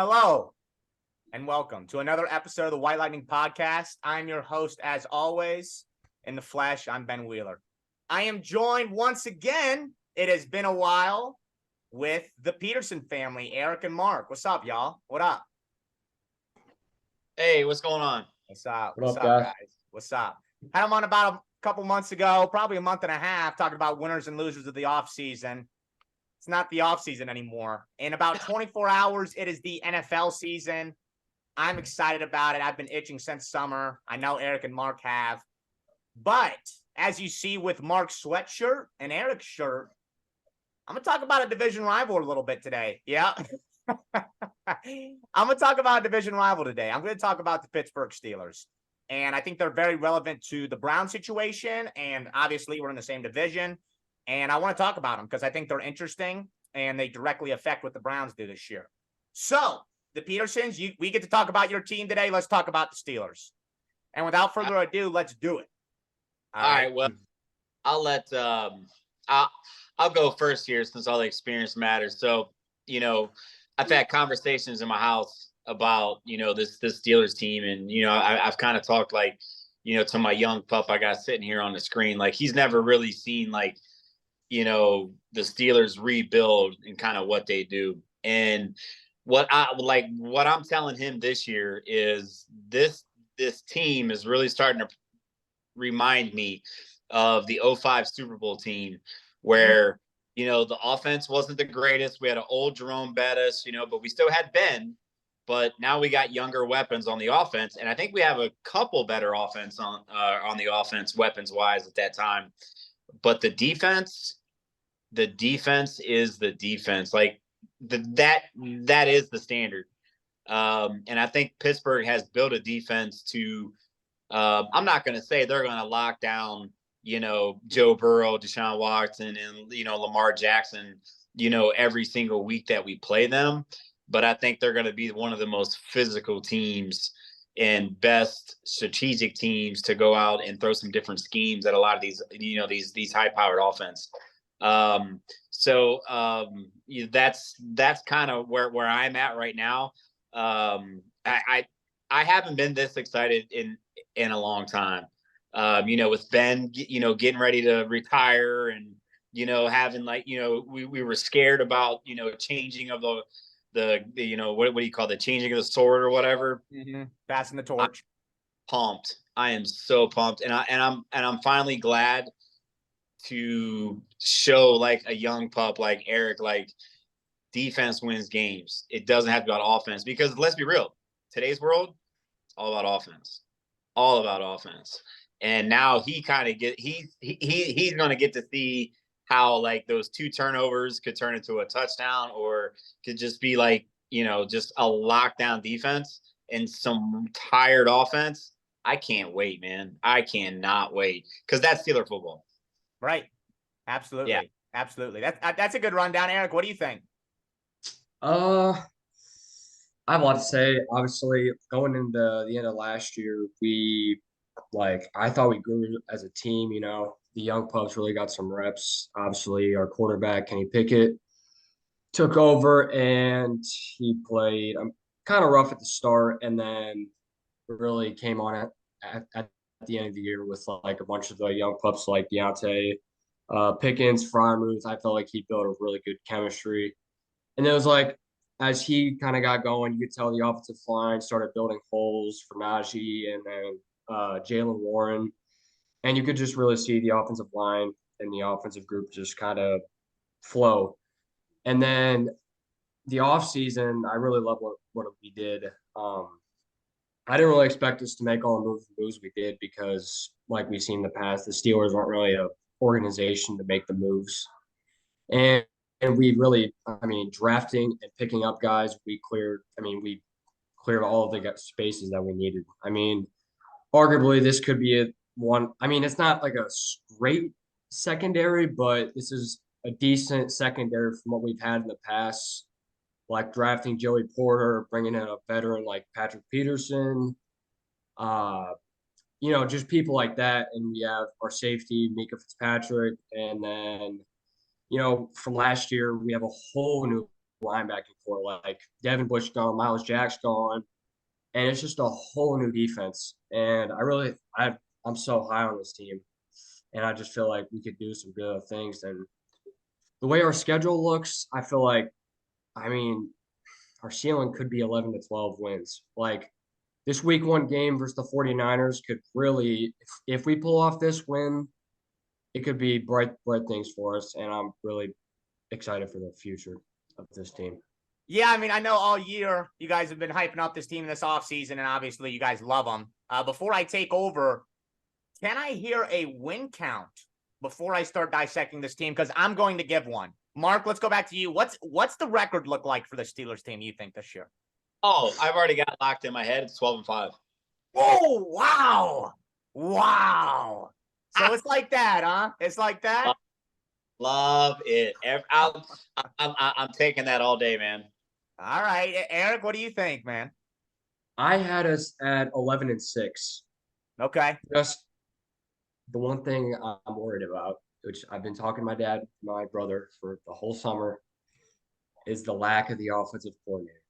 Hello and welcome to another episode of the White Lightning Podcast. I'm your host, as always, in the flesh. I'm Ben Wheeler. I am joined once again, it has been a while, with the Peterson family, Eric and Mark. What's up, y'all? What up? Hey, what's going on? What's up? What up, guys? What's up? Had them on about a couple months ago, probably a month and a half, talking about winners and losers of the offseason. It's not the offseason anymore. In about 24 hours, it is the NFL season. I'm excited about it. I've been itching since summer. I know Eric and Mark have. But as you see with Mark's sweatshirt and Eric's shirt, I'm going to talk about a division rival a little bit today. Yeah. I'm going to talk about a division rival today. I'm going to talk about the Pittsburgh Steelers. And I think they're very relevant to the Brown situation. And obviously, we're in the same division. And I want to talk about them because I think they're interesting and they directly affect what the Browns do this year. So, the Petersons, we get to talk about your team today. Let's talk about the Steelers. And without further ado, let's do it. All right. Well, I'll let I'll go first here since all the experience matters. So, I've had conversations in my house about, this Steelers team. And, I've kind of talked to my young pup I got sitting here on the screen. Like, he's never really seen, the Steelers rebuild and kind of what they do. And what I'm telling him this year is this team is really starting to remind me of the 2005 Super Bowl team where, the offense wasn't the greatest. We had an old Jerome Bettis, but we still had Ben. But now we got younger weapons on the offense. And I think we have a couple better offense on the offense weapons-wise at that time. But the defense is the defense. Like that is the standard. And I think Pittsburgh has built a defense to I'm not going to say they're going to lock down, Joe Burrow, Deshaun Watson, and, Lamar Jackson, every single week that we play them. But I think they're going to be one of the most physical teams and best strategic teams to go out and throw some different schemes at a lot of these, these high-powered offense. So that's kind of where I'm at right now. I haven't been this excited in a long time. With Ben, getting ready to retire and, having we were scared about, changing of the what do you call the changing of the sword or whatever? Mm-hmm. Passing the torch. I'm pumped. I am so pumped. And I'm finally glad to show like a young pup like Eric, like defense wins games. It doesn't have to be about offense because let's be real. Today's world, it's all about offense. All about offense. And now he kind of he's going to get to see how like those 2 turnovers could turn into a touchdown or could just be like, just a lockdown defense and some tired offense. I can't wait, man. I cannot wait because that's Steeler football. Right. Absolutely. Yeah. Absolutely. That's a good rundown. Eric, what do you think? I have a lot to say. Obviously, going into the end of last year, I thought we grew as a team. The young pups really got some reps. Obviously, our quarterback, Kenny Pickett, took over and he played kind of rough at the start and then really came on at the end of the year with like a bunch of the young pups like Deontay, Pickens, Fryermuth. I felt like he built a really good chemistry. And it was like, as he kind of got going, you could tell the offensive line started building holes for Najee and then Jalen Warren. And you could just really see the offensive line and the offensive group just kind of flow. And then the offseason, I really love what we did. I didn't really expect us to make all the moves we did because, like we've seen in the past, the Steelers aren't really an organization to make the moves. And we really, drafting and picking up guys, we cleared all of the spaces that we needed. Arguably this could be it's not like a great secondary, but this is a decent secondary from what we've had in the past, like drafting Joey Porter, bringing in a veteran like Patrick Peterson, just people like that. And we have our safety, Mika Fitzpatrick, and then from last year, we have a whole new linebacking core. Like Devin Bush gone, Miles Jack's gone, and it's just a whole new defense. And I'm so high on this team, and I just feel like we could do some good things. And the way our schedule looks, I feel like, I mean, our ceiling could be 11 to 12 wins. Like this week one game versus the 49ers could really, if we pull off this win, it could be bright things for us. And I'm really excited for the future of this team. Yeah, I mean, I know all year you guys have been hyping up this team in this offseason, and obviously you guys love them. Before I take over, can I hear a win count before I start dissecting this team? Because I'm going to give one. Mark, let's go back to you. What's the record look like for the Steelers team, you think, this year? Oh, I've already got locked in my head. It's 12-5. Oh, wow. Wow. So it's like that, huh? It's like that? Love it. I'm taking that all day, man. All right. Eric, what do you think, man? I had us at 11-6. Okay. Just the one thing I'm worried about, which I've been talking to my dad, my brother for the whole summer, is the lack of the offensive coordinator.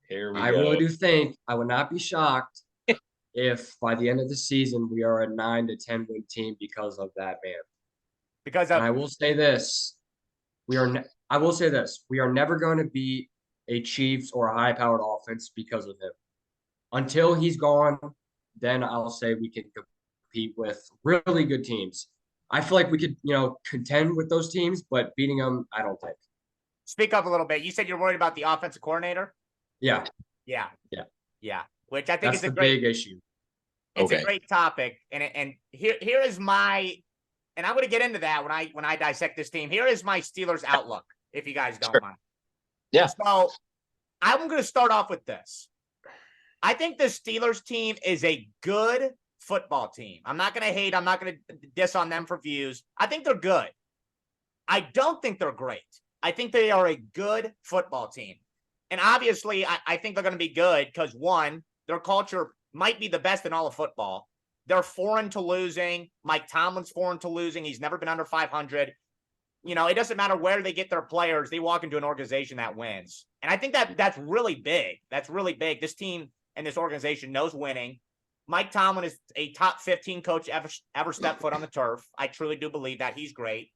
Here we I go. really do think I would not be shocked if by the end of the season we are a 9 to 10 win team because of that man. Because And I will say this, we are never going to beat a Chiefs or a high-powered offense because of him. Until he's gone, then I'll say we can compete with really good teams. I feel like we could, contend with those teams, but beating them, I don't think. speak up a little bit. You said you're worried about the offensive coordinator? Yeah. Yeah. Yeah. Yeah. Which I think That's is the big issue. It's Okay. a great topic. And here is my, and I'm going to get into that when I dissect this team. Here is my Steelers outlook, if you guys don't mind. Yeah. So I'm going to start off with this. I think the Steelers team is a good football team. I'm not going to hate. I'm not going to diss on them for views. I think they're good. I don't think they're great. I think they are a good football team. And obviously, I think they're going to be good because, one, their culture might be the best in all of football. They're foreign to losing. Mike Tomlin's foreign to losing. He's never been under 500. It doesn't matter where they get their players. They walk into an organization that wins. And I think that's really big. That's really big. This team and this organization knows winning. Mike Tomlin is a top 15 coach ever step foot on the turf. I truly do believe that. He's great.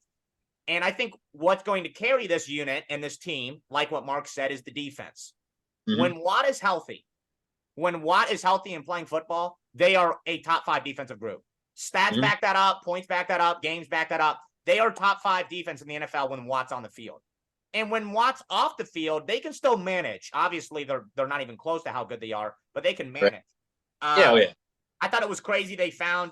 And I think what's going to carry this unit and this team, like what Mark said, is the defense. Mm-hmm. When Watt is healthy and playing football, they are a top 5 defensive group. Stats back that up, points back that up, games back that up. They are top 5 defense in the NFL when Watt's on the field. And when Watt's off the field, they can still manage. Obviously, they're not even close to how good they are, but they can manage. Yeah. I thought it was crazy they found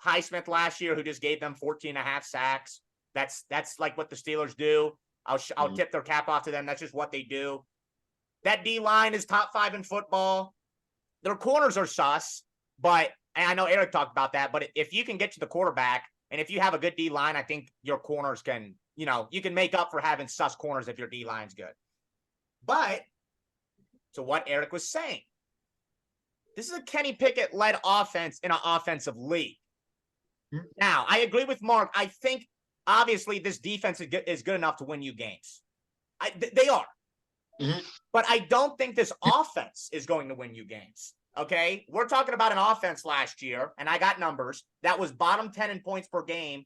Highsmith last year, who just gave them 14.5 sacks. That's like what the Steelers do. I'll tip their cap off to them. That's just what they do. That D-line is top 5 in football. Their corners are sus, and I know Eric talked about that, but if you can get to the quarterback and if you have a good D-line, I think your corners can, you can make up for having sus corners if your D-line's good. But to what Eric was saying, this is a Kenny Pickett-led offense in an offensive league. Now, I agree with Mark. I think, obviously, this defense is good enough to win you games. They are. Mm-hmm. But I don't think this offense is going to win you games, okay? We're talking about an offense last year, and I got numbers, that was bottom 10 in points per game.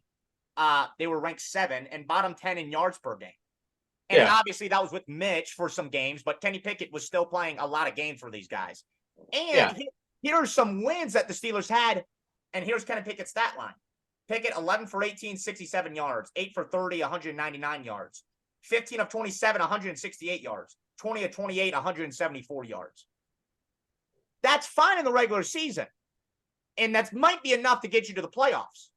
They were ranked 7, and bottom 10 in yards per game. And obviously that was with Mitch for some games, but Kenny Pickett was still playing a lot of games for these guys. And here are some wins that the Steelers had, and here's Kenny Pickett's stat line. Pickett, 11 for 18, 67 yards. 8 for 30, 199 yards. 15 of 27, 168 yards. 20 of 28, 174 yards. That's fine in the regular season. And that might be enough to get you to the playoffs.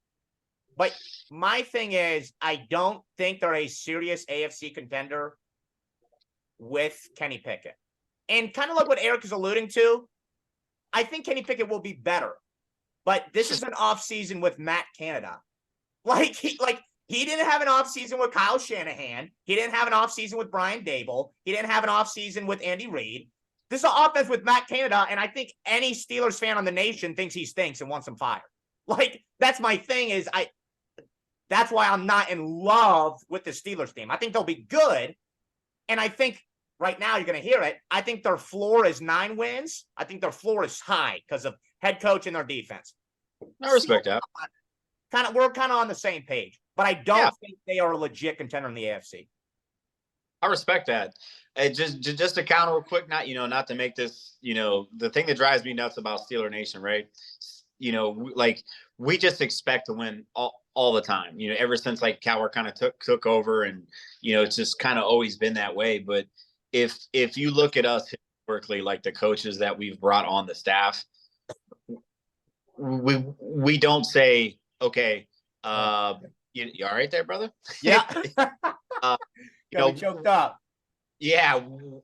But my thing is, I don't think they're a serious AFC contender with Kenny Pickett. And kind of like what Eric is alluding to, I think Kenny Pickett will be better. But this is an offseason with Matt Canada. He didn't have an offseason with Kyle Shanahan. He didn't have an offseason with Brian Dable. He didn't have an offseason with Andy Reid. This is an offense with Matt Canada, and I think any Steelers fan on the nation thinks he stinks and wants him fired. That's my thing that's why I'm not in love with the Steelers team. I think they'll be good, And I think right now you're going to hear it. I think their floor is 9 wins. I think their floor is high because of head coach and their defense. I respect that. We're kind of on the same page, but I don't think they are a legit contender in the AFC. I respect that. Just to counter real quick, not to make this, the thing that drives me nuts about Steeler Nation, right? We just expect to win all the time, ever since like Cowher kind of took over, and it's just kind of always been that way. But if you look at us historically, like the coaches that we've brought on the staff, we don't say, okay, you all right there, brother? Yeah. Choked up. Yeah,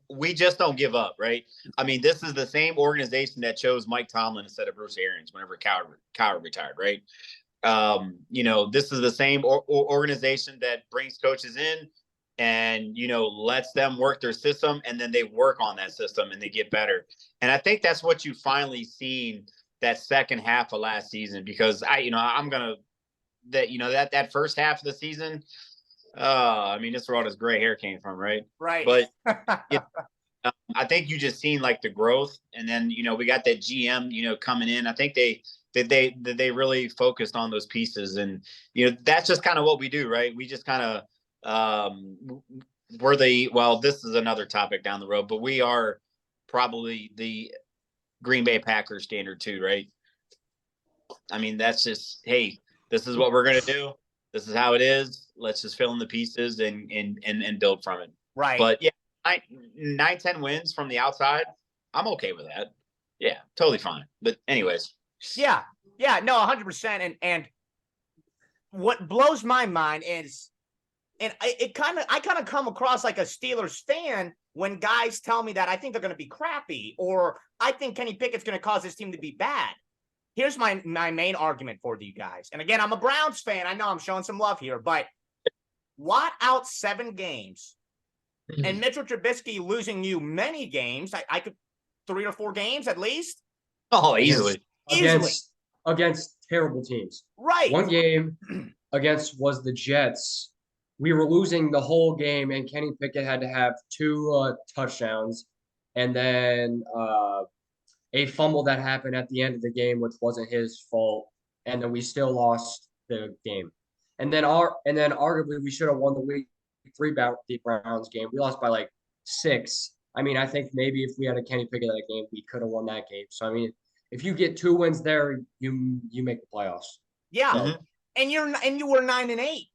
we just don't give up, right? I mean, this is the same organization that chose Mike Tomlin instead of Bruce Arians whenever Cowher retired, right? This is the same organization that brings coaches in and, lets them work their system, and then they work on that system and they get better. And I think that's what you finally seen that second half of last season, because that first half of the season, this is where all this gray hair came from, right? Right. But I think you just seen like the growth, and then we got that GM coming in. I think they really focused on those pieces, and that's just kind of what we do, right? We just kind of this is another topic down the road, but we are probably the Green Bay Packers standard too, right? I mean, that's just, hey, this is what we're gonna do. This is how it is. Let's just fill in the pieces and build from it. Right. But yeah, 9-10 wins from the outside, I'm okay with that. Yeah, totally fine. But anyways. Yeah, no, 100%. And what blows my mind is, and I kind of come across like a Steelers fan when guys tell me that I think they're going to be crappy, or I think Kenny Pickett's going to cause this team to be bad. Here's my main argument for you guys. And again, I'm a Browns fan. I know I'm showing some love here, but Watt out 7 games and Mitchell Trubisky losing you many games. I could 3 or 4 games at least. Oh, easily. Against terrible teams. Right. One game was the Jets. We were losing the whole game, and Kenny Pickett had to have 2 touchdowns, and then a fumble that happened at the end of the game, which wasn't his fault, and then we still lost the game. And then arguably we should have won the week 3 Browns game. We lost by like 6. I mean, I think maybe if we had a Kenny Pickett that game, we could have won that game. So I mean, if you get 2 wins there, you make the playoffs. Yeah, so, and you were 9-8.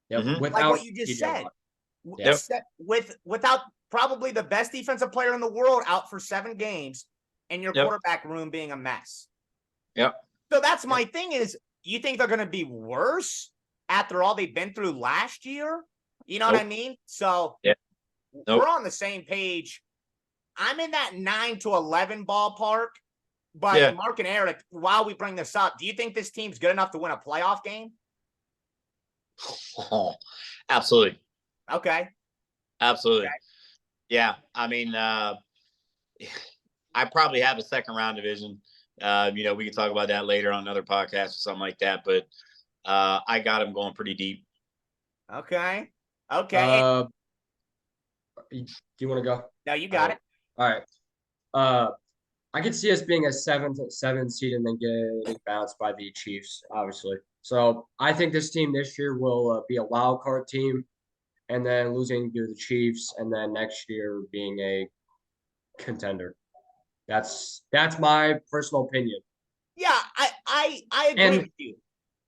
Yep. Mm-hmm. Like what you just said. Yep. Without probably the best defensive player in the world out for 7 games, and your quarterback room being a mess. Yep. So that's my thing is, you think they're going to be worse after all they've been through last year? You know what I mean? So we're on the same page. I'm in that 9-11 ballpark. But Mark and Eric, while we bring this up, do you think this team's good enough to win a playoff game? Oh, absolutely. Okay. Absolutely. Okay. Yeah. I mean, I probably have a second round division. We can talk about that later on another podcast or something like that. But I got them going pretty deep. Okay. Do you want to go? No, you got it. All right. I could see us being a 7 seed and then getting bounced by the Chiefs, obviously. So I think this team this year will be a wild card team, and then losing to the Chiefs, and then next year being a contender. That's my personal opinion. Yeah, I agree with you.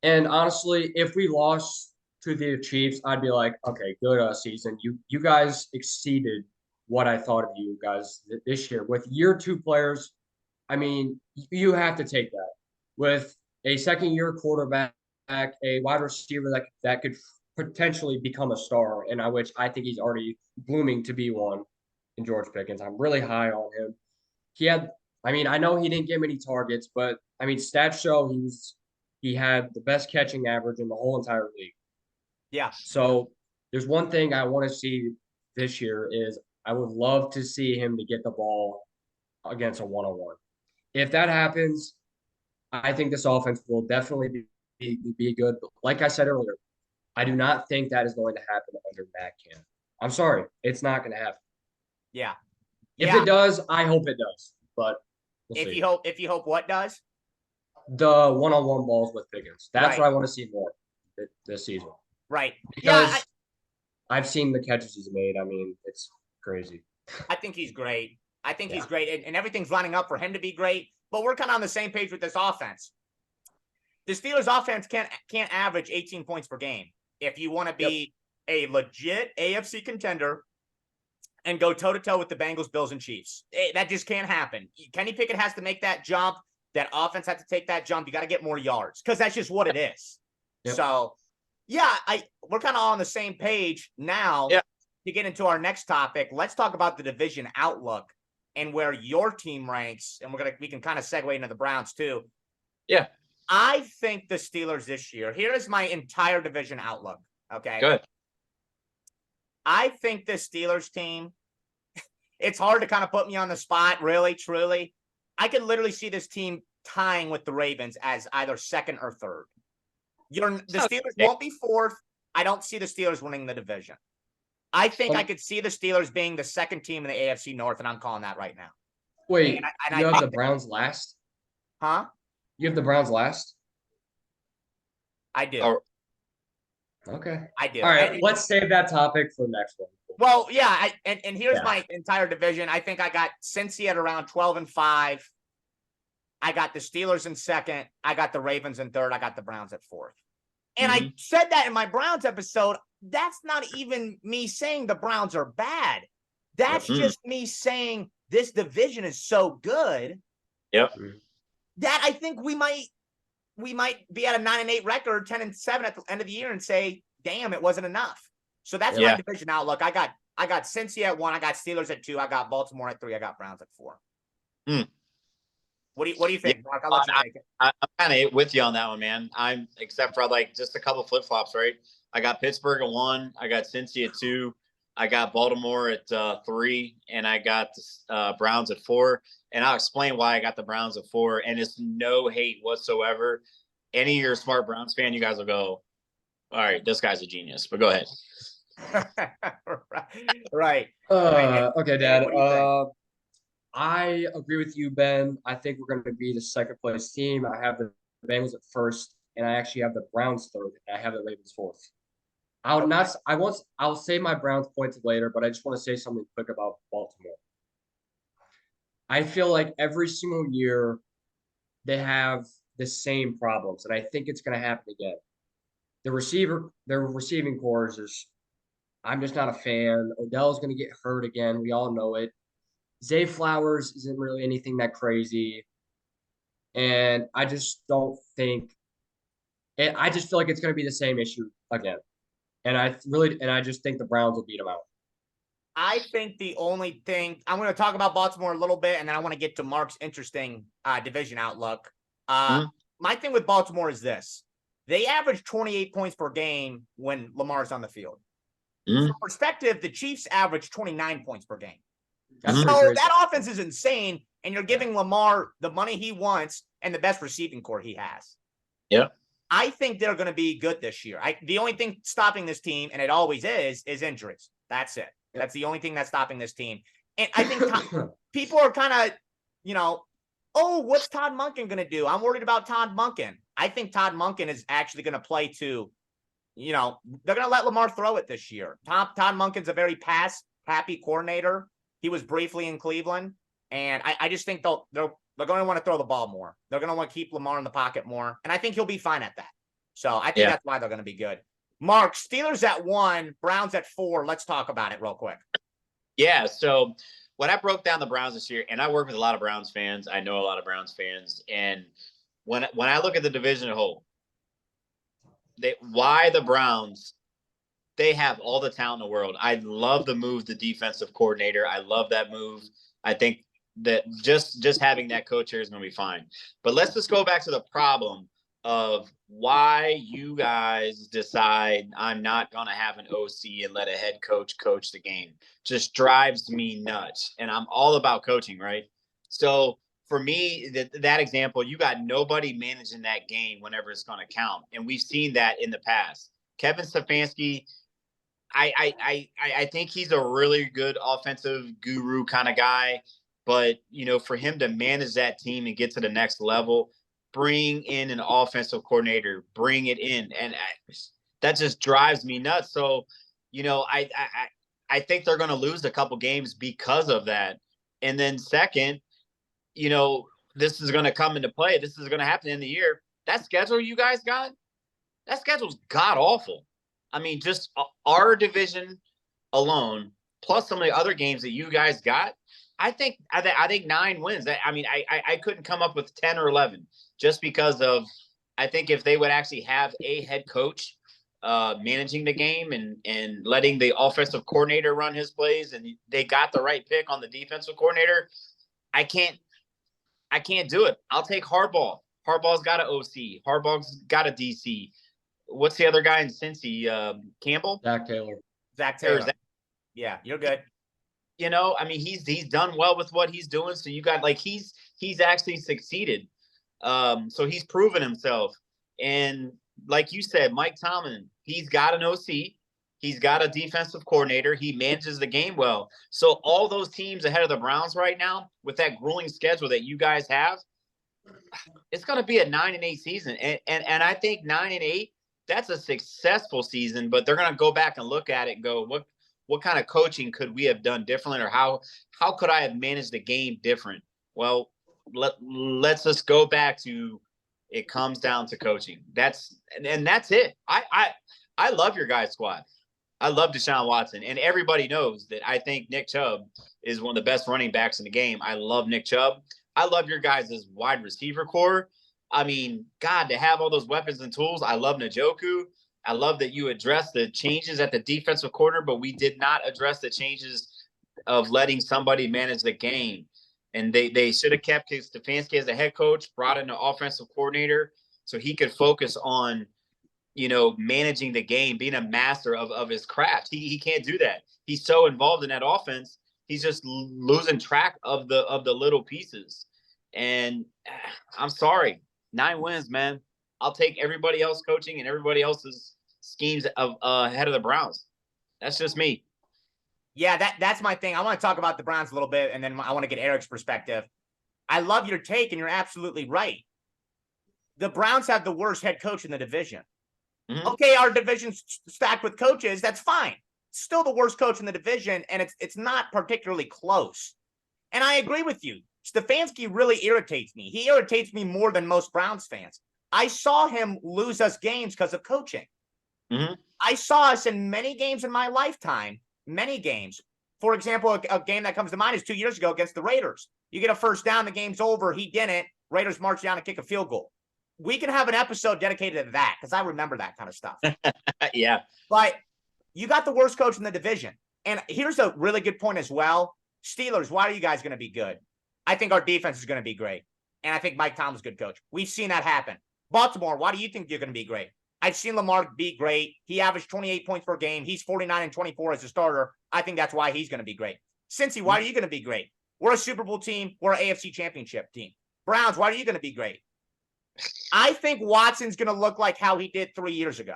And honestly, if we lost to the Chiefs, I'd be like, okay, good season. You guys exceeded what I thought of you guys this year. With year 2 players, I mean, you have to take that. With a second-year quarterback, a wide receiver that could potentially become a star, and which I think he's already blooming to be one, in George Pickens. I'm really high on him. I know he didn't get many targets, but I mean, stats show he had the best catching average in the whole entire league. Yeah. So there's one thing I want to see this year is I would love to see him to get the ball against a 1-on-1. If that happens, I think this offense will definitely be good. But like I said earlier, I do not think that is going to happen under Matt Canada. I'm sorry, it's not going to happen. Yeah. If it does, I hope it does. But we'll if see. you hope what does? The one-on-one balls with Pickens. That's what I want to see more this season. Right. Because I've seen the catches he's made. I mean, it's crazy. I think he's great. I think he's great, and everything's lining up for him to be great. But we're kind of on the same page with this offense. The Steelers' offense can't average 18 points per game if you want to be a legit AFC contender and go toe-to-toe with the Bengals, Bills, and Chiefs. That just can't happen. Kenny Pickett has to make that jump. That offense has to take that jump. You got to get more yards because that's just what it is. Yep. So, we're kind of all on the same page now. Yeah. To get into our next topic, let's talk about the division outlook and where your team ranks. And we can kind of segue into the Browns too. Yeah. I think the Steelers this year, here is my entire division outlook. Okay. Good. I think the Steelers team, it's hard to kind of put me on the spot, really, truly. I can literally see this team tying with the Ravens as either second or third. The Steelers won't be fourth. I don't see the Steelers winning the division. I think I could see the Steelers being the second team in the AFC North, and I'm calling that right now. Wait, you have the Browns last? Huh? You have the Browns last? I do. Oh. Okay. I do. All right, let's save that topic for the next one. Well, yeah, and here's my entire division. I think I got Cincy at around 12-5. I got the Steelers in second. I got the Ravens in third. I got the Browns at fourth. And I said that in my Browns episode. That's not even me saying the Browns are bad. That's just me saying this division is so good. Yep. That I think we might be at a 9-8 record, 10-7 at the end of the year, and say, "Damn, it wasn't enough." So that's my division outlook. I got Cincy at 1. I got Steelers at 2. I got Baltimore at 3. I got Browns at 4. What do you think, Mark? I'll let you take it. I'm kind of with you on that one, man. Except for like just a couple flip flops, right? I got Pittsburgh at 1. I got Cincy at 2. I got Baltimore at 3, and I got the Browns at 4. And I'll explain why I got the Browns at 4. And it's no hate whatsoever. Any of your smart Browns fan, you guys will go, "All right, this guy's a genius." But go ahead. Right. Okay, Dad. I agree with you, Ben. I think we're going to be the second place team. I have the Bengals at first, and I actually have the Browns third, and I have the Ravens fourth. I'll say my Browns points later, but I just want to say something quick about Baltimore. I feel like every single year they have the same problems, and I think it's going to happen again. Their receiving core is just, I'm just not a fan. Odell's going to get hurt again. We all know it. Zay Flowers isn't really anything that crazy. And I just don't think – I just feel like it's going to be the same issue again. And I just think the Browns will beat them out. I think the only thing – I'm going to talk about Baltimore a little bit, and then I want to get to Mark's interesting division outlook. My thing with Baltimore is this. They average 28 points per game when Lamar's on the field. For perspective, the Chiefs average 29 points per game. So that offense is insane, and you're giving Lamar the money he wants and the best receiving core he has. Yeah. I think they're going to be good this year. The only thing stopping this team, and it always is injuries. That's it. That's the only thing that's stopping this team. And I think people are kind of, oh, what's Todd Monken going to do? I'm worried about Todd Monken. I think Todd Monken is actually going to play to, they're going to let Lamar throw it this year. Todd Monken's a very pass-happy coordinator. He was briefly in Cleveland, and I just think they're going to want to throw the ball more. They're going to want to keep Lamar in the pocket more, and I think he'll be fine at that. So I think that's why they're going to be good. Mark, Steelers at 1, Browns at 4. Let's talk about it real quick. Yeah, so when I broke down the Browns this year, and I work with a lot of Browns fans, I know a lot of Browns fans, and when I look at the division as a whole, why the Browns – they have all the talent in the world. I love the move, the defensive coordinator. I love that move. I think that just having that coach here is going to be fine. But let's just go back to the problem of why you guys decide I'm not going to have an OC and let a head coach the game. Just drives me nuts. And I'm all about coaching, right? So for me, that example, you got nobody managing that game whenever it's going to count. And we've seen that in the past. Kevin Stefanski, I think he's a really good offensive guru kind of guy, but for him to manage that team and get to the next level, bring in an offensive coordinator, bring it in, and that just drives me nuts. So, I think they're going to lose a couple games because of that. And then second, this is going to come into play. This is going to happen in the year. That schedule you guys got, that schedule's god awful. I mean, just our division alone, plus some of the other games that you guys got. I think 9 wins. I couldn't come up with 10 or 11 just because of. I think if they would actually have a head coach managing the game and letting the offensive coordinator run his plays, and they got the right pick on the defensive coordinator, I can't do it. I'll take Harbaugh. Harbaugh's got an OC. Harbaugh's got a DC. What's the other guy in Cincy? Campbell? Zach Taylor. Zach Taylor. Yeah, you're good. He's done well with what he's doing. So you got he's actually succeeded. So he's proven himself. And like you said, Mike Tomlin, he's got an OC. He's got a defensive coordinator. He manages the game well. So all those teams ahead of the Browns right now, with that grueling schedule that you guys have, it's going to be a 9-8 season. And I think 9-8, that's a successful season, but they're going to go back and look at it and go, what kind of coaching could we have done differently, or how could I have managed the game different? Well, let's just go back to, it comes down to coaching. That's it. I love your guys' squad. I love Deshaun Watson, and everybody knows that I think Nick Chubb is one of the best running backs in the game. I love Nick Chubb. I love your guys' wide receiver core. I mean, God, to have all those weapons and tools. I love Njoku. I love that you addressed the changes at the defensive corner, but we did not address the changes of letting somebody manage the game. And they should have kept Stefanski as a head coach, brought in an offensive coordinator so he could focus on, managing the game, being a master of his craft. He can't do that. He's so involved in that offense. He's just losing track of the little pieces. And I'm sorry, 9 wins, man. I'll take everybody else coaching and everybody else's schemes ahead of the Browns. That's just me. Yeah, that's my thing. I want to talk about the Browns a little bit, and then I want to get Eric's perspective. I love your take, and you're absolutely right. The Browns have the worst head coach in the division. Mm-hmm. Okay, our division's stacked with coaches. That's fine. Still the worst coach in the division, and it's not particularly close. And I agree with you. Stefanski really irritates me. He irritates me more than most Browns fans. I saw him lose us games because of coaching. Mm-hmm. I saw us in many games in my lifetime, many games. For example, a game that comes to mind is 2 years ago against the Raiders. You get a first down, the game's over. He didn't. Raiders march down and kick a field goal. We can have an episode dedicated to that because I remember that kind of stuff. Yeah. But you got the worst coach in the division. And here's a really good point as well. Steelers, why are you guys going to be good? I think our defense is going to be great. And I think Mike Tomlin's a good coach. We've seen that happen. Baltimore, why do you think you're going to be great? I've seen Lamar be great. He averaged 28 points per game. He's 49-24 as a starter. I think that's why he's going to be great. Cincy, why are you going to be great? We're a Super Bowl team. We're an AFC Championship team. Browns, why are you going to be great? I think Watson's going to look like how he did 3 years ago.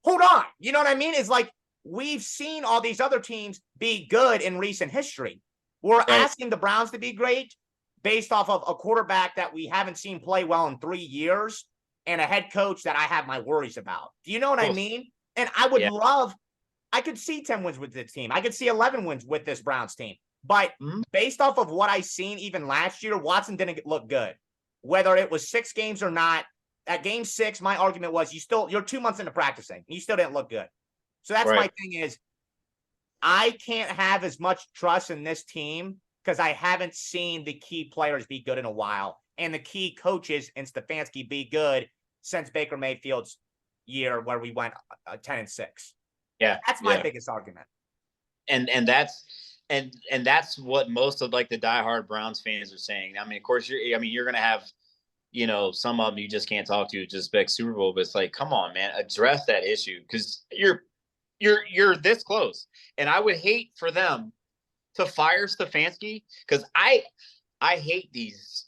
Hold on. You know what I mean? It's like we've seen all these other teams be good in recent history. We're asking the Browns to be great based off of a quarterback that we haven't seen play well in 3 years and a head coach that I have my worries about. Do you know what I mean? And I would I could see 10 wins with this team. I could see 11 wins with this Browns team. But based off of what I've seen even last year, Watson didn't look good. Whether it was 6 games or not, at game 6, my argument was you're 2 months into practicing. You still didn't look good. So that's my thing is I can't have as much trust in this team because I haven't seen the key players be good in a while and the key coaches in Stefanski be good since Baker Mayfield's year where we went 10-6. Yeah. That's my biggest argument. And that's what most of the diehard Browns fans are saying. I mean, of course, you're going to have, some of them you just can't talk to just expect Super Bowl, but it's like, come on, man, address that issue because you're this close. And I would hate for them to fire Stefanski because I hate these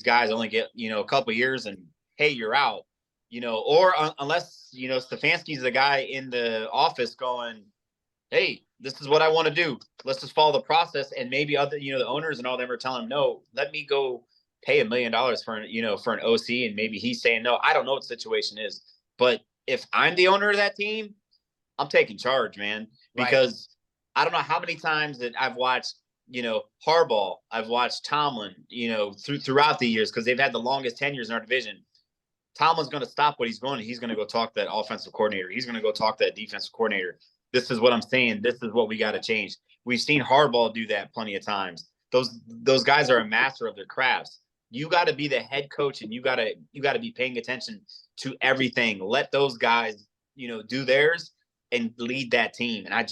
guys only get, a couple years and hey, you're out. or unless, Stefanski's the guy in the office going, hey, this is what I want to do. Let's just follow the process. And maybe other, the owners and all them are telling him, no, let me go pay $1 million for an OC. And maybe he's saying, no, I don't know what the situation is. But if I'm the owner of that team, I'm taking charge, man, because I don't know how many times that I've watched, Harbaugh, I've watched Tomlin, throughout the years, because they've had the longest tenures in our division. Tomlin's going to stop what he's going. He's going to go talk to that offensive coordinator. He's going to go talk to that defensive coordinator. This is what I'm saying. This is what we got to change. We've seen Harbaugh do that plenty of times. Those guys are a master of their crafts. You got to be the head coach, and you got to be paying attention to everything. Let those guys, do theirs and lead that team. And I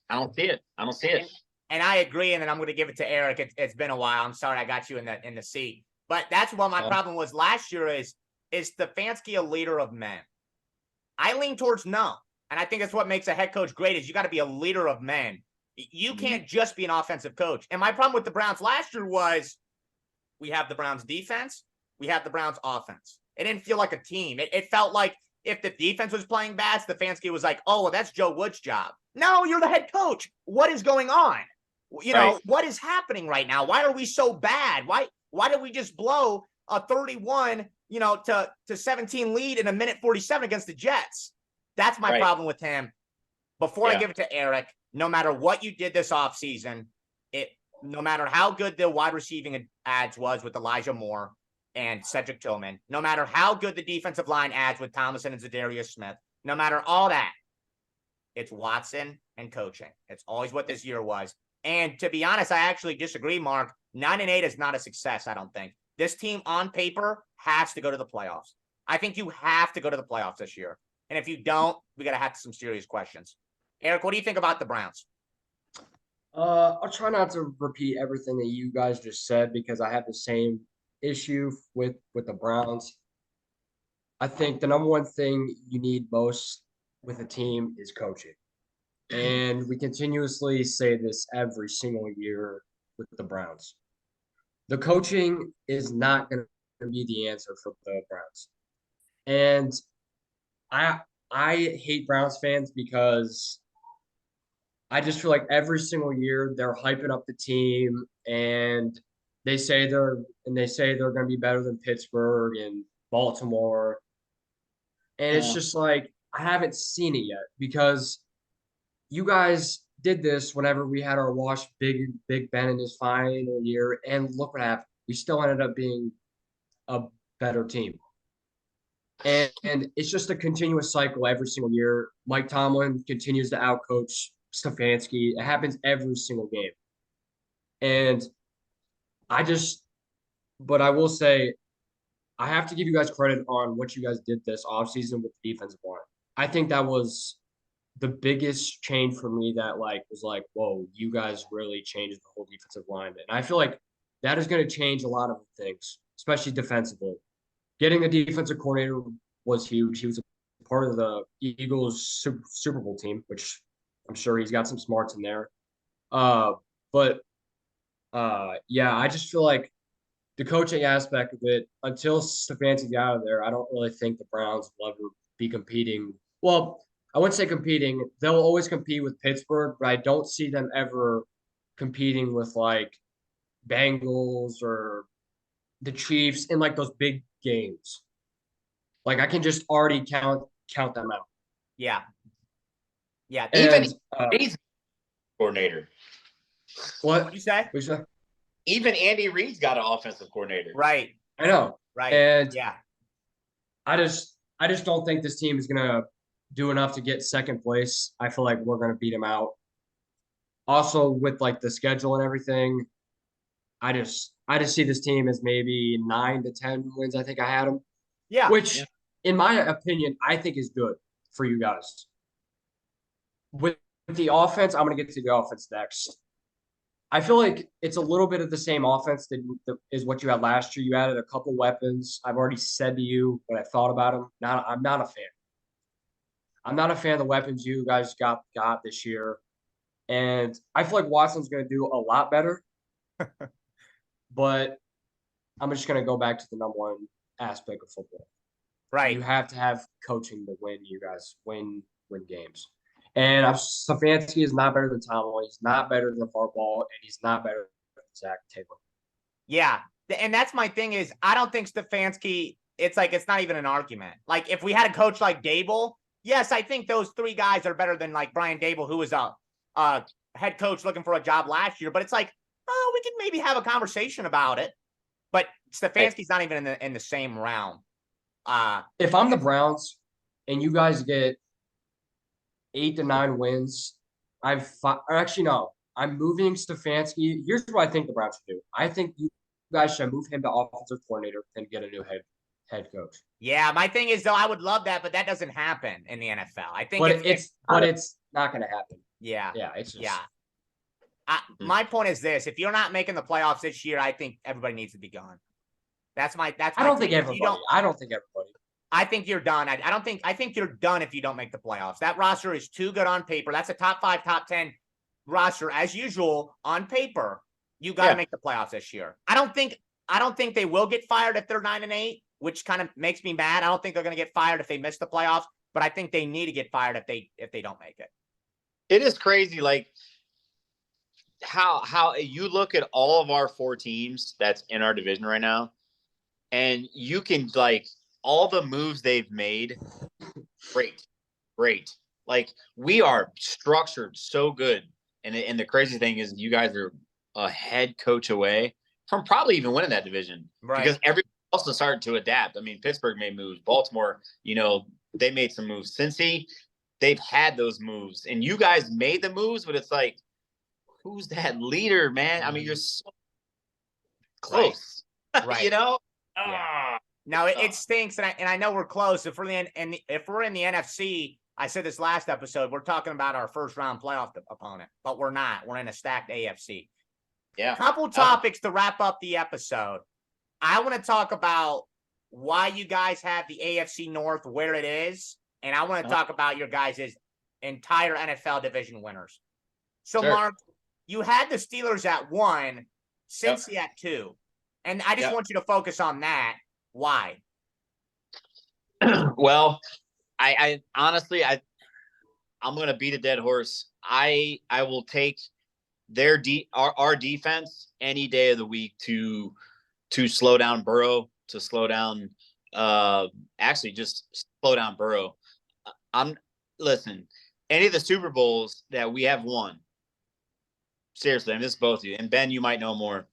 don't see it. I don't see it. And I agree. And then I'm going to give it to Eric. It's been a while. I'm sorry I got you in the seat, but that's what my problem was last year. Is Stefanski a leader of men? I lean towards no. And I think that's what makes a head coach great is you got to be a leader of men. You can't just be an offensive coach. And my problem with the Browns last year was we have the Browns defense. We have the Browns offense. It didn't feel like a team. It felt like if the defense was playing bad, Stefanski was like, oh, well, that's Joe Wood's job. No, you're the head coach. What is going on? What is happening right now? Why are we so bad? Why did we just blow a 31 to 17 lead in a minute 47 against the Jets? That's my problem with him. Before I give it to Eric, no matter what you did this offseason, no matter how good the wide receiving ads was with Elijah Moore and Cedric Tillman, no matter how good the defensive line ads with Thomason and Zadarius Smith, no matter all that, it's Watson and coaching. It's always what this year was. And to be honest, I actually disagree, Mark. 9-8 is not a success, I don't think. This team on paper has to go to the playoffs. I think you have to go to the playoffs this year. And if you don't, we got to have some serious questions. Eric, what do you think about the Browns? I'll try not to repeat everything that you guys just said because I have the same issue with the Browns. I think the number one thing you need most with a team is coaching. And we continuously say this every single year with the Browns. The coaching is not going to be the answer for the Browns. And I hate Browns fans because I just feel like every single year they're hyping up the team and they say they're going to be better than Pittsburgh and Baltimore. And it's just like I haven't seen it yet because you guys did this whenever we had our wash Big Ben in his final year, and look what happened. We still ended up being a better team. And it's just a continuous cycle every single year. Mike Tomlin continues to outcoach Stefanski. It happens every single game. And but I will say, I have to give you guys credit on what you guys did this offseason with the defensive line. I think that was the biggest change for me that was like, whoa, you guys really changed the whole defensive line. And I feel like that is going to change a lot of things, especially defensively. Getting the defensive coordinator was huge. He was a part of the Eagles Super Bowl team, which I'm sure he's got some smarts in there. I just feel like the coaching aspect of it, until Stefanski got out of there, I don't really think the Browns will ever be competing. Well, I wouldn't say competing. They'll always compete with Pittsburgh, but I don't see them ever competing with Bengals or the Chiefs in those big games. I can just already count them out. Yeah. Yeah. Even he's coordinator. What you say? What you say? Even Andy Reid's got an offensive coordinator. Right. I know. Right. And yeah. I just don't think this team is gonna do enough to get second place. I feel like we're gonna beat them out. Also, with the schedule and everything, I just see this team as maybe 9 to 10 wins. I think I had them. Yeah. Which, in my opinion, I think is good for you guys. With the offense, I'm gonna get to the offense next. I feel like it's a little bit of the same offense that is what you had last year. You added a couple weapons. I've already said to you what I thought about them. I'm not a fan. I'm not a fan of the weapons you guys got this year. And I feel like Watson's going to do a lot better. But I'm just going to go back to the number one aspect of football. Right. You have to have coaching to win. You guys win games. And Stefanski is not better than Tomlin. He's not better than Harbaugh, and he's not better than Zach Taylor. Yeah. And that's my thing is I don't think Stefanski, it's not even an argument. Like if we had a coach like Dable, yes, I think those three guys are better than like Brian Dable, who was a head coach looking for a job last year. But it's like, oh, we could maybe have a conversation about it. But Stefanski's not even in the same realm. If I'm the Browns and you guys get 8 to 9 wins, I'm moving Stefanski. Here's what I think the Browns should do. I think you guys should move him to offensive coordinator and get a new head coach. Yeah, my thing is though, I would love that, but that doesn't happen in the NFL. I think it's not going to happen. Yeah, it's just, yeah. My point is this: if you're not making the playoffs this year, I think everybody needs to be gone. That's my. I don't think everybody. I think you're done. I think you're done if you don't make the playoffs. That roster is too good on paper. That's a top 5, top 10 roster as usual on paper. You got to make the playoffs this year. I don't think they will get fired if they're 9-8, which kind of makes me mad. I don't think they're going to get fired if they miss the playoffs, but I think they need to get fired if they don't make it. It is crazy, like how you look at all of our 4 teams that's in our division right now, and you can like all the moves they've made. Great. Like we are structured so good, and the crazy thing is, you guys are a head coach away from probably even winning that division, right? Because everyone else is starting to adapt. I mean, Pittsburgh made moves. Baltimore, they made some moves. Cincy, they've had those moves, and you guys made the moves, but it's like, who's that leader, man? I mean, you're so close, right? Yeah. Now it stinks, and I know we're close. If we're in the NFC, I said this last episode, we're talking about our first round playoff opponent, but we're not. We're in a stacked AFC. Yeah. Couple topics to wrap up the episode. I want to talk about why you guys have the AFC North where it is, and I want to talk about your guys' entire NFL division winners. So, sure. Mark, you had the Steelers at 1, Cincy at 2, and I just want you to focus on that. Why? Well, I honestly, I'm going to beat a dead horse. I will take our defense any day of the week to slow down Burrow, to slow down just slow down Burrow. Listen, any of the Super Bowls that we have won, seriously, and this is both of you, and Ben, you might know more.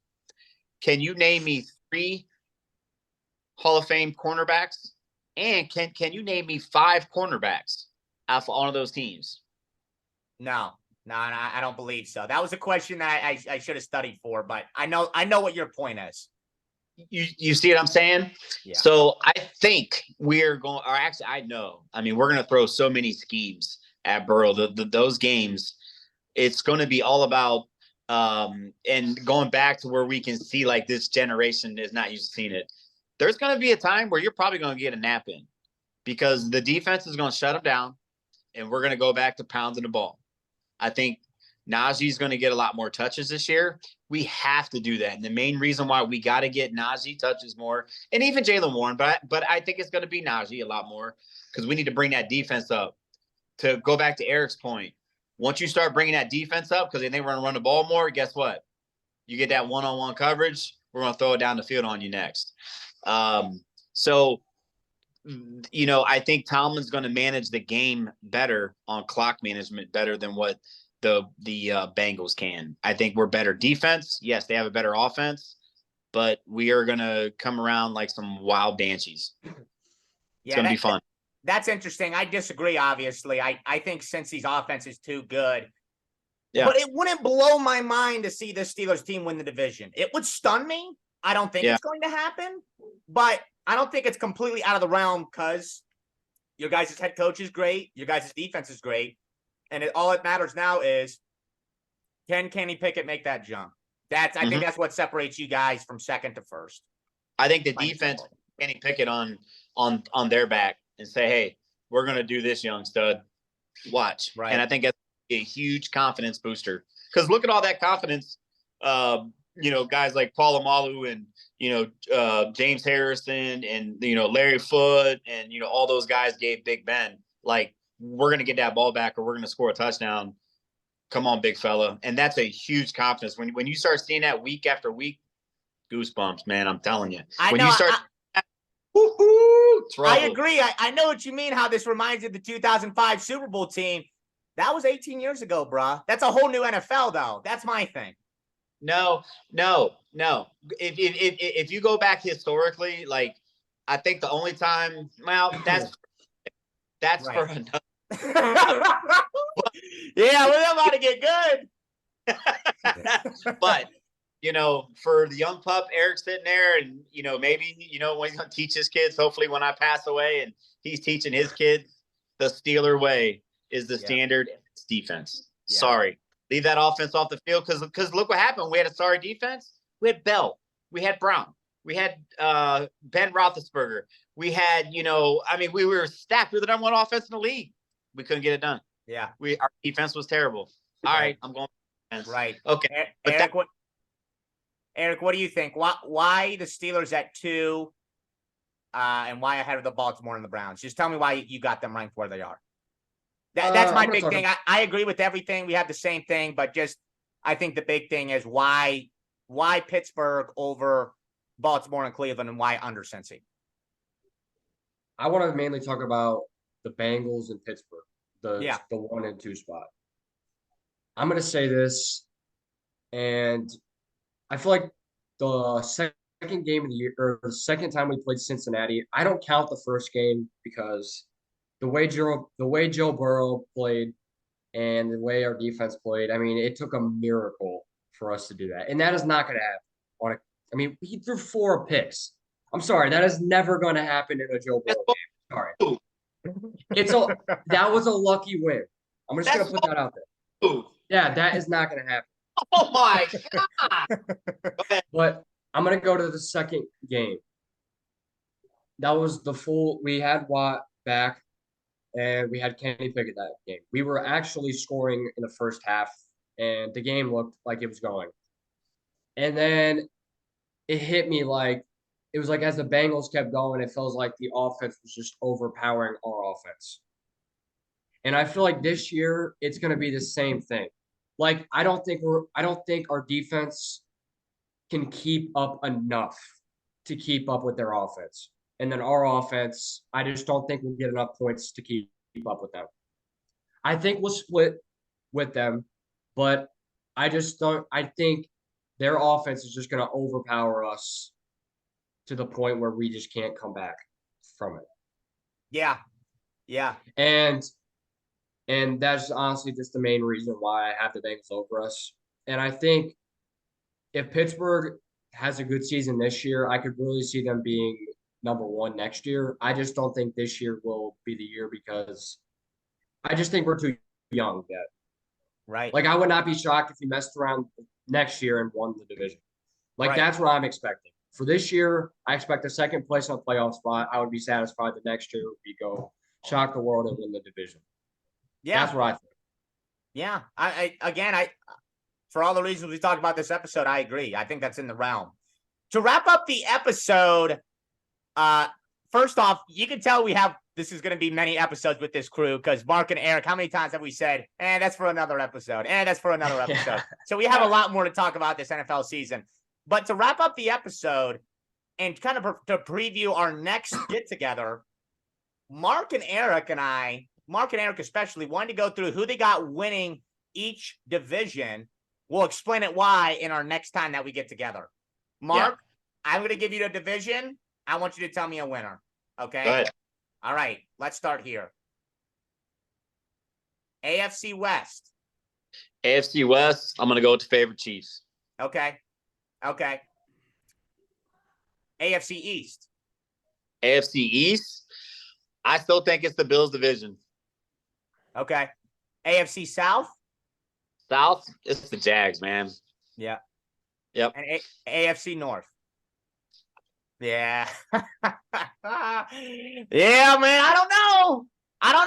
Can you name me 3 Hall of Fame cornerbacks? And can you name me 5 cornerbacks out of one of those teams? No, I don't believe so. That was a question that I should have studied for, but I know what your point is. You see what I'm saying? Yeah. So I think we're going, or actually I know. I mean, we're going to throw so many schemes at Burrow. Those games, it's going to be all about and going back to where we can see like this generation is not used to seeing it. There's going to be a time where you're probably going to get a nap in because the defense is going to shut them down, and we're going to go back to pounding the ball. I think Najee's going to get a lot more touches this year. We have to do that. And the main reason why we got to get Najee touches more, and even Jaylen Warren, but I think it's going to be Najee a lot more because we need to bring that defense up. To go back to Eric's point, once you start bringing that defense up because they think we're going to run the ball more, guess what? You get that one-on-one coverage, we're going to throw it down the field on you next. So, I think Tomlin's going to manage the game better on clock management, better than what the Bengals can. I think we're better defense. Yes, they have a better offense, but we are going to come around like some wild banshees. It's going to be fun. That's interesting. I disagree, obviously. I think Cincy's offense is too good. Yeah. But it wouldn't blow my mind to see the Steelers team win the division. It would stun me. I don't think it's going to happen, but I don't think it's completely out of the realm because your guys' head coach is great. Your guys' defense is great. And all it matters now is can Kenny Pickett make that jump? I think that's what separates you guys from second to first. I think the defense, Kenny Pickett on their back and say, hey, we're going to do this, young stud. Watch. Right. And I think that's a huge confidence booster because look at all that confidence guys like Palomalu and, James Harrison and, Larry Foote and, all those guys gave Big Ben, like, we're going to get that ball back or we're going to score a touchdown. Come on, big fella. And that's a huge confidence. When you start seeing that week after week, goosebumps, man, I'm telling you. I agree. I know what you mean, how this reminds you of the 2005 Super Bowl team. That was 18 years ago, bruh. That's a whole new NFL, though. That's my thing. No. If you go back historically, like, I think the only time, well, that's right. For another. Yeah, we're about to get good. But, for the young pup, Eric sitting there and, maybe, when he's going to teach his kids, hopefully when I pass away and he's teaching his kids, the Steeler way is the standard defense. Yeah. Sorry. Leave that offense off the field because look what happened. We had a sorry defense. We had Bell. We had Brown. We had Ben Roethlisberger. We had, we were stacked. We were the number one offense in the league. We couldn't get it done. Yeah. Our defense was terrible. All right, I'm going defense. Right. Okay. Eric, what do you think? Why the Steelers at 2 and why ahead of the Baltimore and the Browns? Just tell me why you got them ranked where they are. That's my big thing. I agree with everything. We have the same thing, but I think the big thing is why Pittsburgh over Baltimore and Cleveland and why under Cincy. I want to mainly talk about the Bengals and Pittsburgh, the 1 and 2 spot. I'm going to say this, and I feel like the second game of the year, or the second time we played Cincinnati, I don't count the first game because the way Joe Burrow played and the way our defense played, I mean, it took a miracle for us to do that. And that is not going to happen. He threw 4 picks. I'm sorry, that is never going to happen in a Joe Burrow game. Sorry. That was a lucky win. I'm just going to put that out there. Yeah, that is not going to happen. Oh, my God. But I'm going to go to the second game. That was we had Watt back, and we had Kenny Pickett that game. We were actually scoring in the first half, and the game looked like it was going. And then it hit me it was like as the Bengals kept going, it felt like the offense was just overpowering our offense. And I feel like this year it's going to be the same thing. Like, I don't think our defense can keep up enough to keep up with their offense. And then our offense, I just don't think we'll get enough points to keep up with them. I think we'll split with them, but I think their offense is just going to overpower us to the point where we just can't come back from it. Yeah. Yeah. And that's honestly just the main reason why I have the Bengals over us. And I think if Pittsburgh has a good season this year, I could really see them being number 1 next year. I just don't think this year will be the year because I just think we're too young yet. Right. Like, I would not be shocked if he messed around next year and won the division. That's what I'm expecting. For this year, I expect a second place on a playoff spot. I would be satisfied the next year we go shock the world and win the division. Yeah. That's what I think. Yeah. I for all the reasons we talked about this episode, I agree. I think that's in the realm. To wrap up the episode, first off, you can tell this is going to be many episodes with this crew because Mark and Eric, how many times have we said, that's for another episode, that's for another episode. Yeah. So we have a lot more to talk about this NFL season. But to wrap up the episode and kind of to preview our next get-together, Mark and Eric especially, wanted to go through who they got winning each division. We'll explain it why in our next time that we get together. Mark, I'm going to give you the division. I want you to tell me a winner. Okay? Go ahead. All right. Let's start here. AFC West. AFC West, I'm going to go with the favorite Chiefs. Okay. AFC East. AFC East, I still think it's the Bills division. Okay. AFC South. South, it's the Jags, man. Yeah. Yep. And AFC North. Yeah. Yeah, man. I don't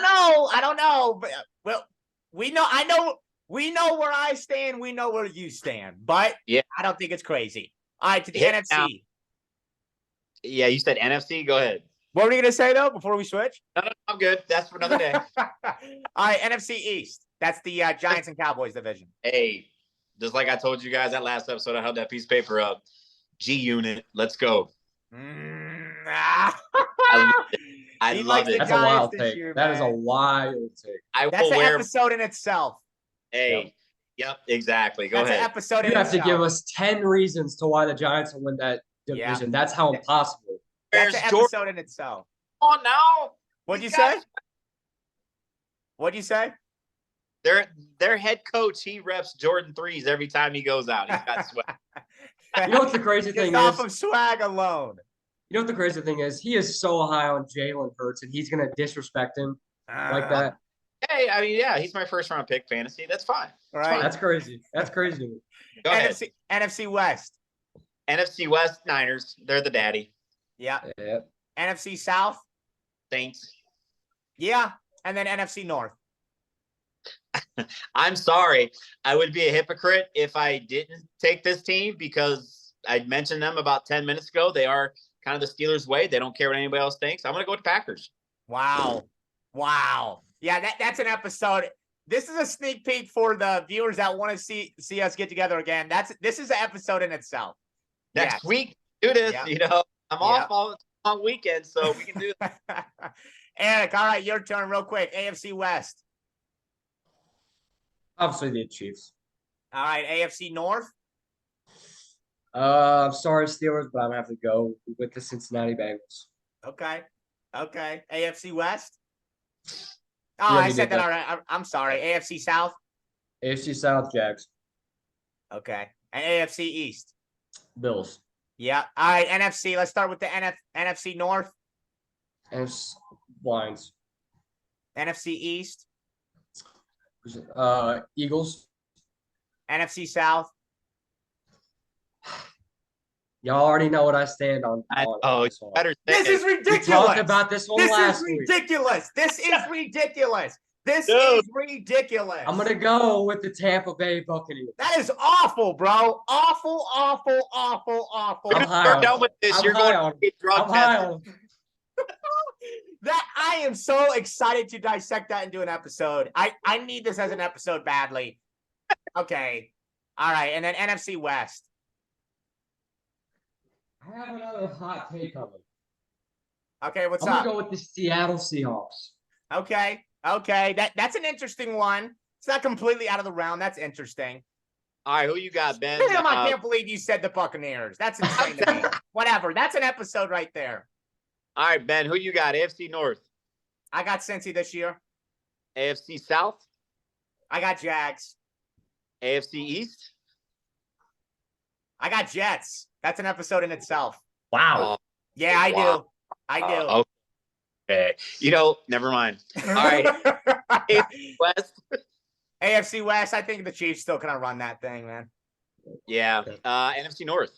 know. But, well, I know We know where I stand. We know where you stand. But Yeah. I don't think it's crazy. All right, to the Hit NFC. now. Yeah, you said NFC. Go ahead. What were you going to say, though, before we switch? No, I'm good. That's for another day. All right, NFC East. That's the Giants and Cowboys division. Hey, just like I told you guys that last episode, I held that piece of paper up. G Unit, let's go. I He love likes it. the That's a Giants wild this take. year, That is a man. wild take. That's will an wear. episode in itself. Hey, yep, exactly. Go That's ahead. an episode You in have to itself. give us 10 reasons to why the Giants will win that division. That's how impossible. That's Where's an Jordan? episode in itself. Come on now. What'd you These say? guys- What'd you say? Their head coach, he reps Jordan 3s every time he goes out. He's got sweat. You know what the crazy Just thing off is? of swag alone. You know what the crazy thing is? He is so high on Jalen Hurts, and he's going to disrespect him like that. Hey, I mean, yeah, he's my first round pick fantasy. That's fine. Right. That's crazy. That's crazy to me. Go ahead. NFC West. NFC West Niners. They're the daddy. Yeah. Yeah. NFC South. Saints. Yeah. And then NFC North. I'm sorry. I would be a hypocrite if I didn't take this team because I mentioned them about 10 minutes ago. They are kind of the Steelers' way. They don't care what anybody else thinks. I'm going to go with the Packers. Wow. Yeah, that's an episode. This is a sneak peek for the viewers that want to see us get together again. This is an episode in itself. Next week, do this. Yeah. You know, I'm off all long weekend, so we can do it. Eric, all right, your turn real quick. AFC West. Obviously, the Chiefs. All right, AFC North. I'm sorry, Steelers, but I'm going to have to go with the Cincinnati Bengals. Okay. AFC West. Oh, Yeah, I you said did that already. I'm sorry. AFC South. AFC South, Jags. Okay. And AFC East. Bills. Yeah. All right. NFC. Let's start with the NFC North. And Lions. NFC East. Eagles. NFC South. Y'all already know what I stand on. Oh, this one. better say This it. is ridiculous. We talked about this one last week. Ridiculous. This is ridiculous. This Dude. is ridiculous. I'm going to go with the Tampa Bay Buccaneers. That is awful, bro. Awful. We're I'm high we're on done it. with this. I'm You're high going on to get drug I'm high tested. on That I am so excited to dissect that and do an episode. I need this as an episode badly. Okay. All right. And then NFC West. I have another hot take coming. Okay, what's I'm up? going to go with the Seattle Seahawks. Okay. That's an interesting one. It's not completely out of the realm. That's interesting. All right, who you got, Ben? Damn, I can't believe you said the Buccaneers. That's insane to me. Whatever. That's an episode right there. All right, Ben, who you got? AFC North, I got Cincy this year. AFC South, I got Jags. AFC East. I got Jets. That's an episode in itself. Wow. Yeah, I Wow. do. I do. Okay. You know, never mind. All right. West. AFC West, I think the Chiefs still gonna run that thing, man. Yeah. NFC North.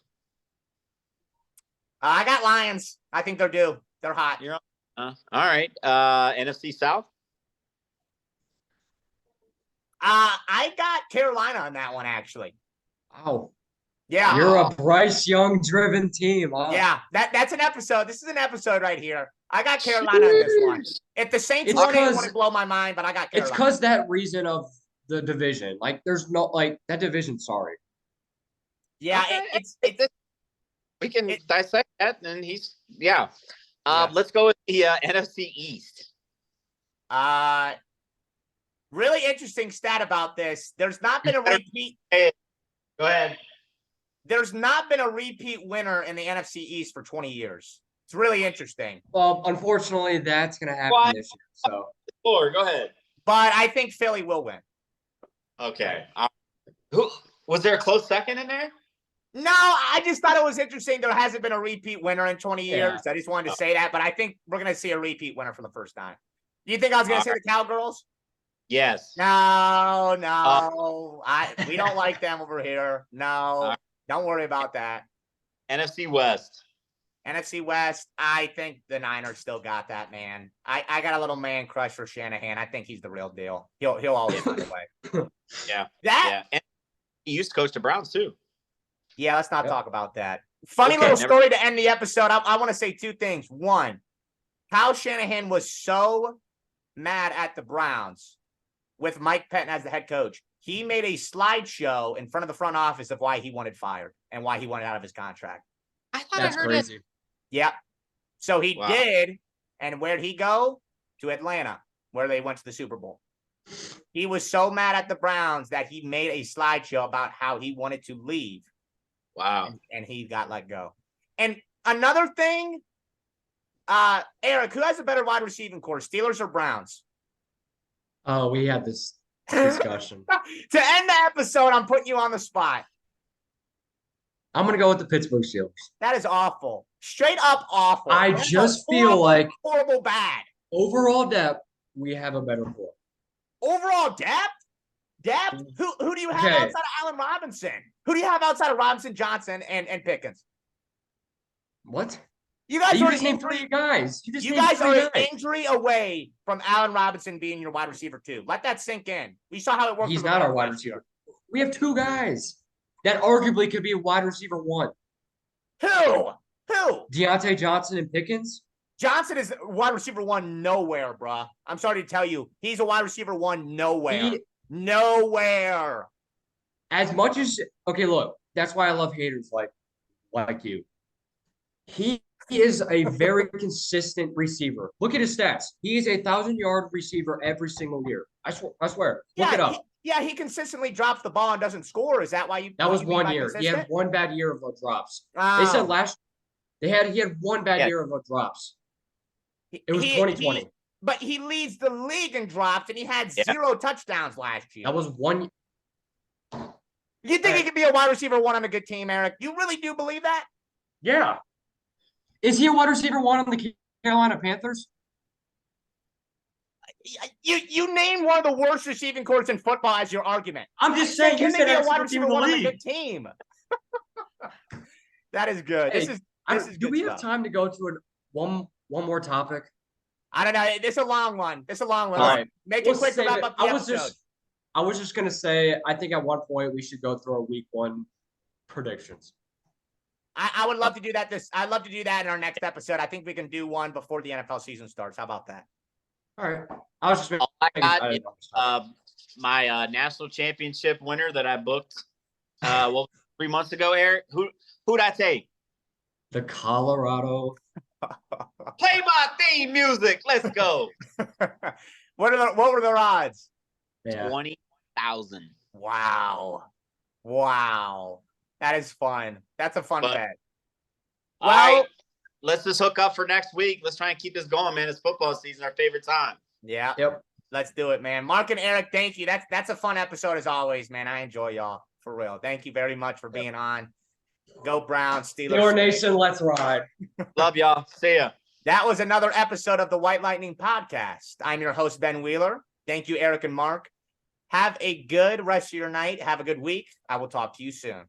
I got Lions. I think they're due. They're hot. You're all right. NFC South. I got Carolina on that one, actually. Wow. Yeah. You're a Bryce Young driven team. Huh? Yeah. That's an episode. This is an episode right here. I got Carolina in this one. If the Saints It's won it, it 'cause- wouldn't blow my mind, but I got It's Carolina. because that reason of the division. Like, there's no, like, that division, sorry. Yeah, Okay. it's We can it- dissect that, and he's yeah. Yeah. Let's go with the NFC East. really interesting stat about this. There's not been a repeat. Go ahead. There's not been a repeat winner in the NFC East for 20 years. It's really interesting. Well, unfortunately, that's going to happen Why? this year. So, Floor, go ahead. But I think Philly will win. Okay. Who was there a close second in there? No, I just thought it was interesting. There hasn't been a repeat winner in 20 Yeah. years. I just wanted to say that, but I think we're going to see a repeat winner for the first time. Do you think I was going to say the Cowgirls? Yes. No. We don't like them over here. No, right. don't worry about that. NFC West. NFC West, I think the Niners still got that, man. I got a little man crush for Shanahan. I think he's the real deal. He'll always find a way. Yeah. That Yeah. And he used to coach the Browns too. Yeah, let's not Yep. talk about that. Funny Okay, little never- story to end the episode. I want to say two things. One, Kyle Shanahan was so mad at the Browns with Mike Pettin as the head coach. He made a slideshow in front of the front office of why he wanted fired and why he wanted out of his contract. I thought That's I heard crazy. Yep. So he Wow. did. And where'd he go? To Atlanta, where they went to the Super Bowl. He was so mad at the Browns that he made a slideshow about how he wanted to leave. Wow. And he got let go. And another thing, Eric, who has a better wide receiving core, Steelers or Browns? Oh, we had this discussion. To end the episode, I'm putting you on the spot. I'm going to go with the Pittsburgh Steelers. That is awful. Straight up awful. I That's just a feel horrible, like horrible bad. overall depth, we have a better core. Overall depth? Depth? Who do you have Okay. outside of Allen Robinson? Who do you have outside of Robinson, Johnson, and Pickens? What? You guys You are just named three guys. You just You named guys three are an guys. injury away from Allen Robinson being your wide receiver too. Let that sink in. We saw how it worked. He's for the not our Rams wide last year. receiver. We have two guys that arguably could be a wide receiver one. Who? Deontay Johnson and Pickens. Johnson is wide receiver one nowhere, bruh. I'm sorry to tell you. He's a wide receiver one nowhere. Nowhere. As much as okay, look, that's why I love haters like you. He is a very consistent receiver. Look at his stats. He is a 1,000-yard receiver every single year. I swear. Look it up. He consistently drops the ball and doesn't score. Is that why you? That was you mean 1 by year. He had consistent? one bad year of drops. They Oh. said he had one bad Yeah. year of drops. It was He- 2020. But he leads the league in drops, and he had Yeah. 0 touchdowns last year. That was one. You think he could be a wide receiver one on a good team, Eric? You really do believe that? Yeah. Is he a wide receiver one on the Carolina Panthers? You named one of the worst receiving corps in football as your argument. I'm just saying. You Can said they be a every wide single receiver team in the one on a league. good team? That is good. Hey, This is do good we have stuff. time to go to one more topic? I don't know. This is a long one. All right. Make it Let's quick to save wrap it. up the episode. I was just gonna say, I think at one point we should go through our week one predictions. I would love to do that. I'd love to do that in our next episode. I think we can do one before the NFL season starts. How about that? All right. I was just All I got I is, didn't know. my national championship winner that I booked 3 months ago, Eric. Who'd I take? The Colorado. Play my theme music. Let's go. What were their odds? Yeah. 20,000. Wow. That is fun. That's a fun But- bet. All Well, right. Let's just hook up for next week. Let's try and keep this going, man. It's football season, our favorite time. yeah. Yep. Let's do it, man. Mark and Eric, thank you. That's a fun episode as always, man. I enjoy y'all for real. Thank you very much for being on. Go Browns, Steelers. Steeler Nation, let's ride. Love y'all. See ya. That was another episode of the White Lightning Podcast. I'm your host, Ben Wheeler. Thank you, Eric and Mark. Have a good rest of your night. Have a good week. I will talk to you soon.